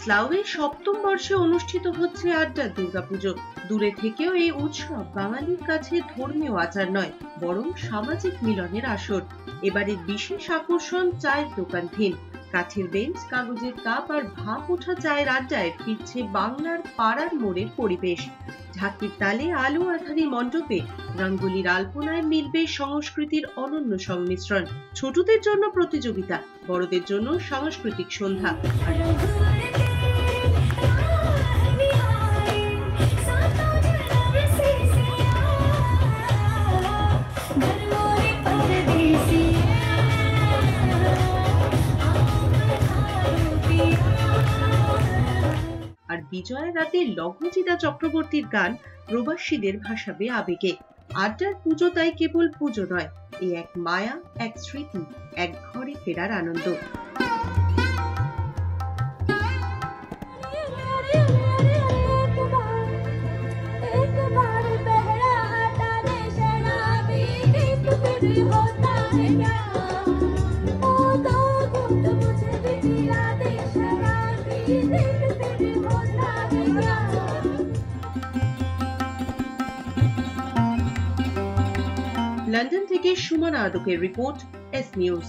স্লাউয়ে সপ্তম বর্ষে অনুষ্ঠিত হচ্ছে আড্ডার দুর্গাপুজো। দূরে থেকেও এই উৎসব বাঙালির কাছে ধর্মীয় আচার নয়, বরং সামাজিক মিলনের আসর। এবারের বিশেষ আকর্ষণ চায়ের দোকান থিম। কাঠের বেঞ্চ, কাগজের কাপ আর ভাপ ওঠা চায়ের আড্ডায় ফিরছে বাংলার পাড়ার মোড়ের পরিবেশ। ঢাকির তালে আলো আঁধারি মণ্ডপে রঙ্গোলির আলপনায় মিলবে সংস্কৃতির অনন্য সংমিশ্রণ। ছোটদের জন্য প্রতিযোগিতা, বড়দের জন্য সাংস্কৃতিক সন্ধ্যা। আর বিজয়ের রাতে লগ্নজিতা চক্রবর্তীর গান প্রবাসীদের ভাসাবে আবেগে। আড্ডার পুজো তাই কেবল পুজো নয়, এ এক মায়া, এক স্মৃতি, এক ঘরে ফেরার আনন্দ। লন্ডন থেকে সুমনা আদকের রিপোর্ট, এস নিউজ।